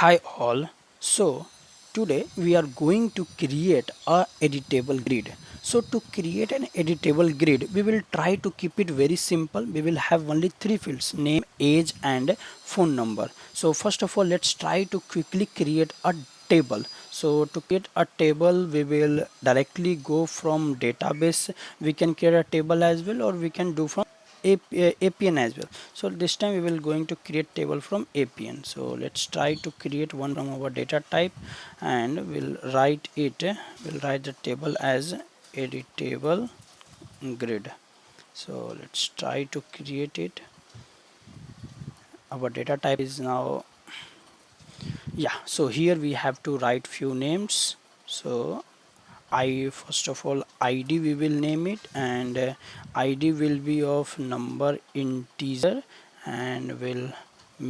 Hi all. So today we are going to create a editable grid. So to create an editable grid, we will try to keep it very simple. We will have only three fields: name, age, and phone number. So first of all, let's try to quickly create a table. So to create a table, we will directly go from database. We can create a table as well, or we can do from Appian as well. So this time we will going to create table from Appian. So let's try to create one from our data type, and we'll write the table as editable grid. So let's try to create it. Our data type is now, yeah, so here we have to write few names. So I first of all ID we will name it, and ID will be of number integer, and will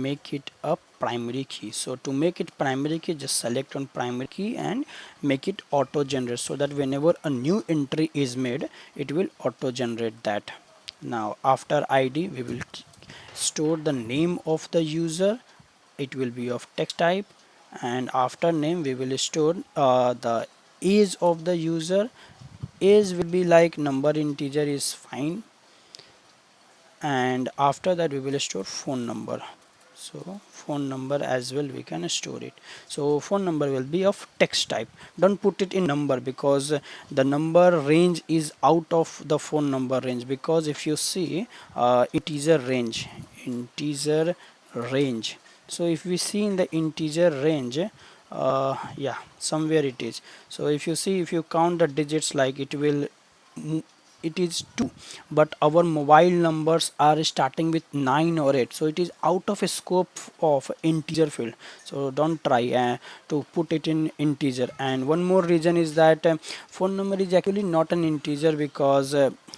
make it a primary key. So to make it primary key, just select on primary key and make it auto generate, so that whenever a new entry is made, it will auto generate that. Now after ID we will store the name of the user. It will be of text type, and after name we will store the age of the user. Age will be like number integer is fine, and after that we will store phone number. So phone number as well we can store it. So phone number will be of text type. Don't put it in number, because the number range is out of the phone number range. Because if you see integer range. So if we see in the integer range, yeah, somewhere it is. So if you see, if you count the digits, like it is 2, but our mobile numbers are starting with 9 or 8, so it is out of a scope of integer field. So don't try to put it in integer. And one more reason is that phone number is actually not an integer, because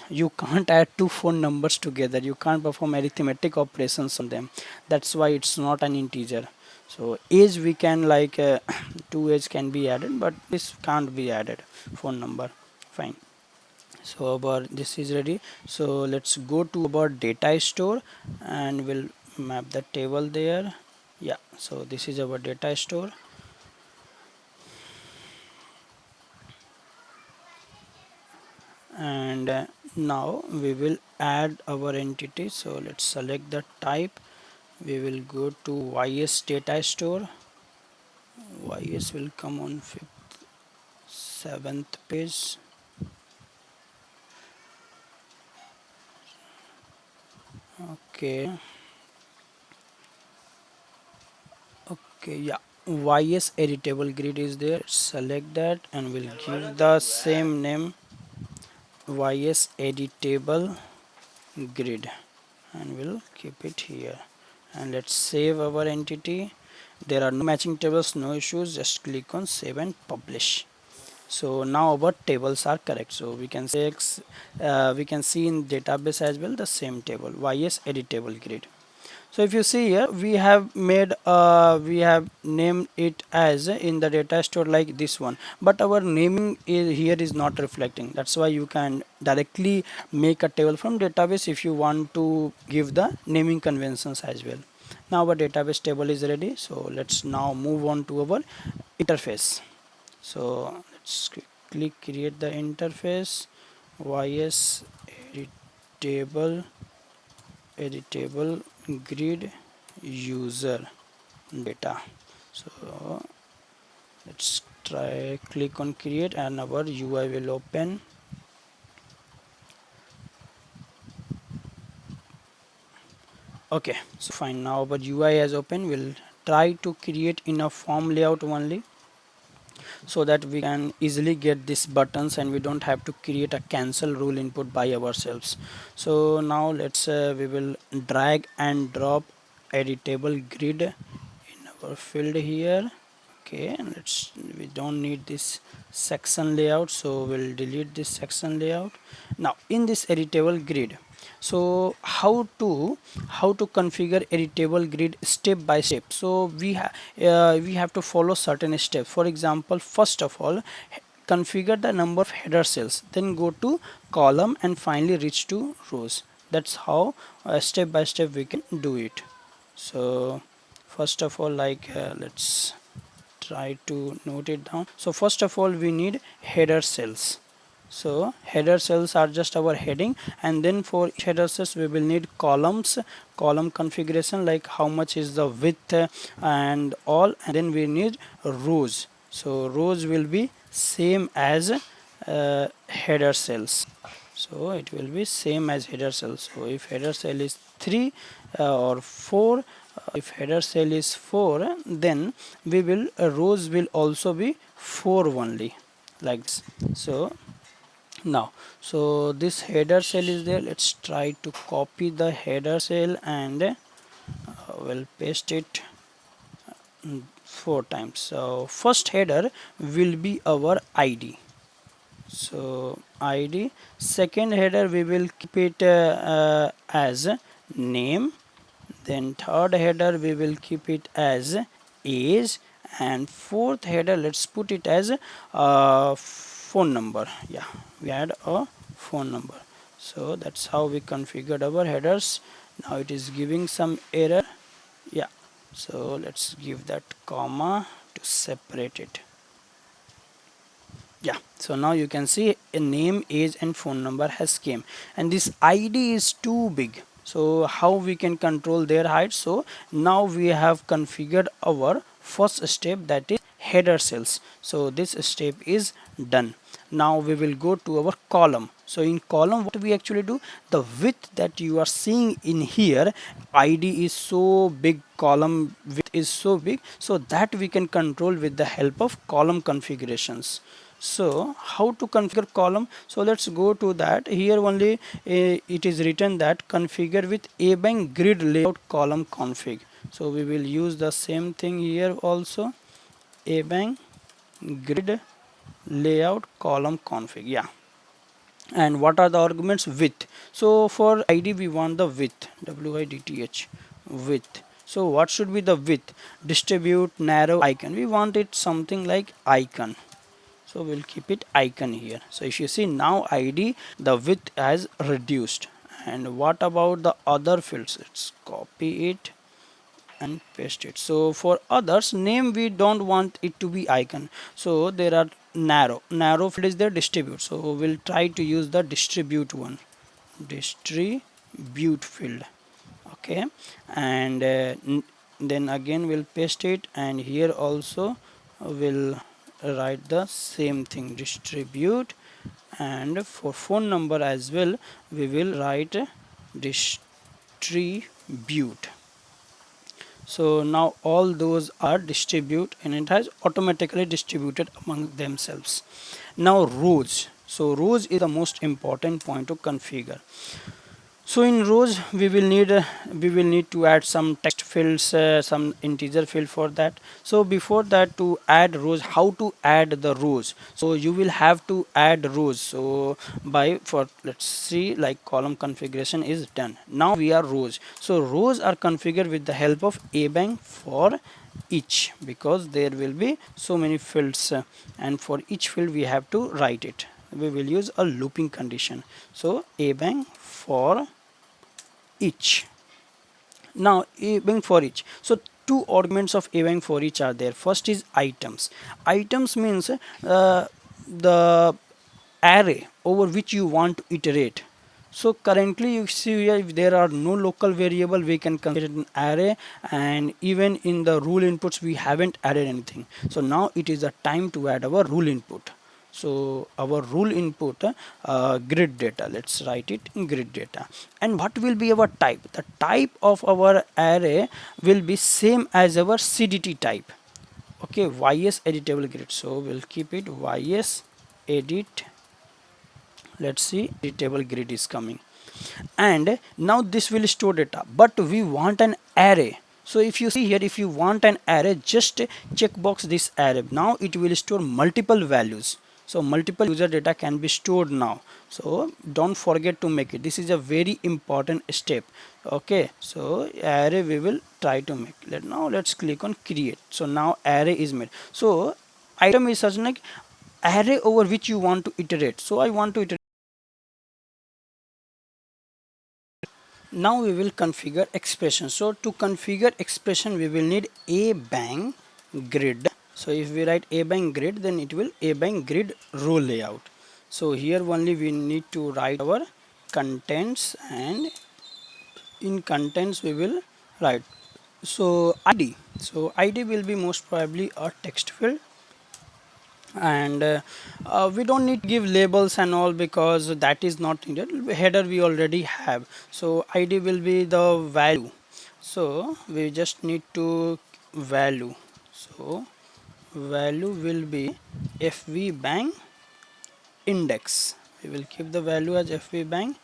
you can't add two phone numbers together. You can't perform arithmetic operations on them. That's why it's not an integer. So age we can, like two age can be added, but this can't be added, phone number. Fine. So our this is ready. So let's go to our data store, and we'll map the table there. Yeah, so this is our data store. And now we will add our entity. So let's select the type. We will go to ys data store. Ys will come on 7th page. Okay. Okay, yeah, ys editable grid is there. Select that, and we'll give the same name, ys editable grid, and we'll keep it here. And let's save our entity. There are no matching tables, no issues. Just click on save and publish. So now our tables are correct. So we can say we can see in database as well the same table, ys editable grid. So if you see here, we have named it as in the data store like this one, but our naming here is not reflecting. That's why you can directly make a table from database if you want to give the naming conventions as well. Now our database table is ready. So let's now move on to our interface. So let's quickly create the interface. Ys editable grid user data. So let's try, click on create, and our UI will open. Okay, so fine, now our UI has opened. We'll try to create in a form layout only, so that we can easily get these buttons and we don't have to create a cancel rule input by ourselves. So now let's we will drag and drop editable grid in our field here. Okay, and we don't need this section layout, so we'll delete this section layout. Now in this editable grid, so how to configure editable grid step by step. So we have to follow certain steps. For example, first of all, configure the number of header cells, then go to column, and finally reach to rows. That's how step by step we can do it. So first of all, like let's try to note it down. So first of all we need header cells. So header cells are just our heading, and then for each header cells we will need columns, column configuration like how much is the width and all, and then we need rows. So rows will be same as header cells. So it will be same as header cell. So if header cell is 3 or 4, if header cell is 4, then we will rows will also be 4 only, like this. So now, so this header cell is there. Let's try to copy the header cell and we'll paste it 4 times. So first header will be our ID. So ID. Second header we will keep it as name. Then third header we will keep it as age, and fourth header let's put it as phone number. Yeah, we add a phone number. So that's how we configured our headers. Now it is giving some error. Yeah, so let's give that comma to separate it. Yeah, so now you can see a name, age and phone number has came, and this ID is too big. So how we can control their height? So now we have configured our first step, that is header cells. So this step is done. Now we will go to our column. So in column what we actually do, the width that you are seeing in here, ID is so big, column width is so big, so that we can control with the help of column configurations. So how to configure column? So let's go to that. Here only it is written that configure with Appian grid layout column config. So we will use the same thing here also, Appian grid layout column config. Yeah, and what are the arguments? Width. So for ID we want the width, width, width. So what should be the width? Distribute narrow icon, we want it something like icon. So we'll keep it icon here. So if you see now ID, the width has reduced. And what about the other fields? Let's copy it and paste it. So for others, name we don't want it to be icon. So there are narrow field is there, distribute. So we'll try to use the distribute one, distribute field. Okay, and then again we'll paste it, and here also we'll write the same thing, distribute, and for phone number as well we will write distribute. So now all those are distribute, and it has automatically distributed among themselves. Now rows. So rows is the most important point to configure. So in rows we will need to add some text fields, some integer field for that. So before that, to add rows, how to add the rows? So you will have to add rows. So let's see, like column configuration is done. Now we are rows. So rows are configured with the help of Appian for each, because there will be so many fields, and for each field we have to write it. We will use a looping condition. So Appian for each. Now Appian for each. So two arguments of Appian for each are there. First is items. Items means the array over which you want to iterate. So currently you see here, if there are no local variable, we can consider an array, and even in the rule inputs we haven't added anything. So now it is the time to add our rule input. So our rule input, grid data, let's write it in grid data. And what will be our type? The type of our array will be same as our CDT type. Okay, ys editable grid. So we'll keep it ys edit. Let's see, editable grid is coming, and now this will store data, but we want an array. So if you see here, if you want an array, just checkbox this array. Now it will store multiple values. So multiple user data can be stored now. So don't forget to make it. This is a very important step. Okay, so array we will try to make. Now let's click on create. So now array is made. So item is such like array over which you want to iterate. So I want to iterate Now we will configure expression. So to configure expression we will need a bang grid. So if we write a bang grid, then it will a bang grid row layout. So here only we need to write our contents, and in contents we will write id. So id will be most probably a text field, and we don't need to give labels and all because that is not needed. Header we already have, so id will be the value, so we just need to value. So value will be fv bang index. We will keep the value as fv bang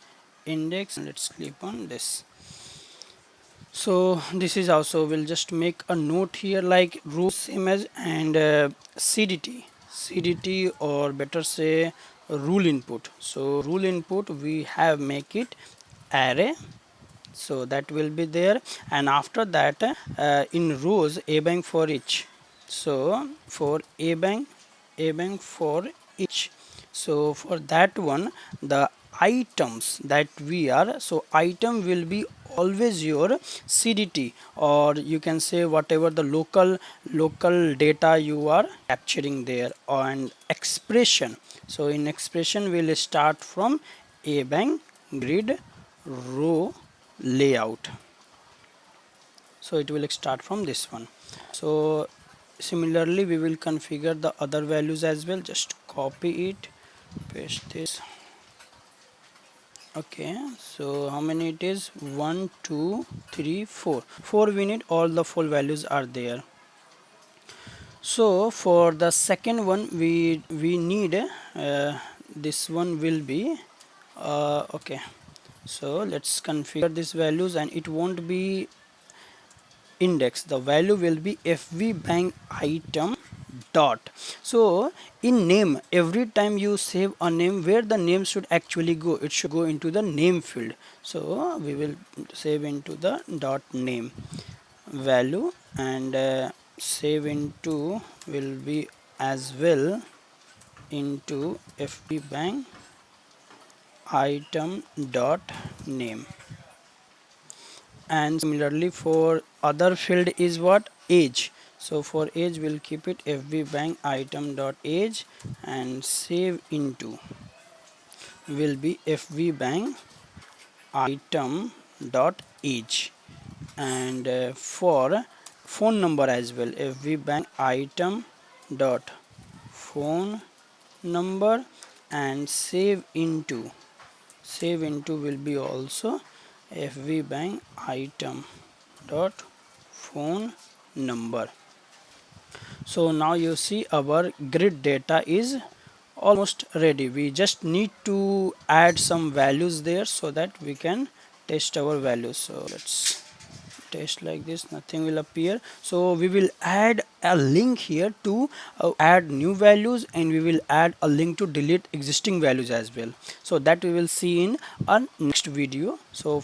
index, and let's click on this. So this is also, we'll just make a note here like rows image and CDT, or better say rule input. So rule input we have make it array, so that will be there, and after that in rows a bang for each. So for a bang for each, so for that one the items that we are, so item will be always your CDT, or you can say whatever the local data you are capturing there. And expression, so in expression we'll start from a bang grid row layout, so it will start from this one. So similarly we will configure the other values as well. Just copy it, paste this. Okay, so how many it is? 1 2 3 4 4 we need, all the full values are there. So for the second one we need this one will be okay, so let's configure these values, and it won't be index, the value will be fv bang item dot. So in name, every time you save a name, where the name should actually go, it should go into the name field. So we will save into the dot name value, and save into will be as well into fb bang item dot name. And similarly for other field is what, age. So for age we'll keep it fb bang item dot age, and save into will be fb bang item dot age. And for phone number as well, fb bang item dot phone number, and save into will be also fb bang item dot phone number. So now you see our grid data is almost ready. We just need to add some values there so that we can test our values. So let's test like this, nothing will appear. So we will add a link here to add new values, and we will add a link to delete existing values as well. So that we will see in our next video. So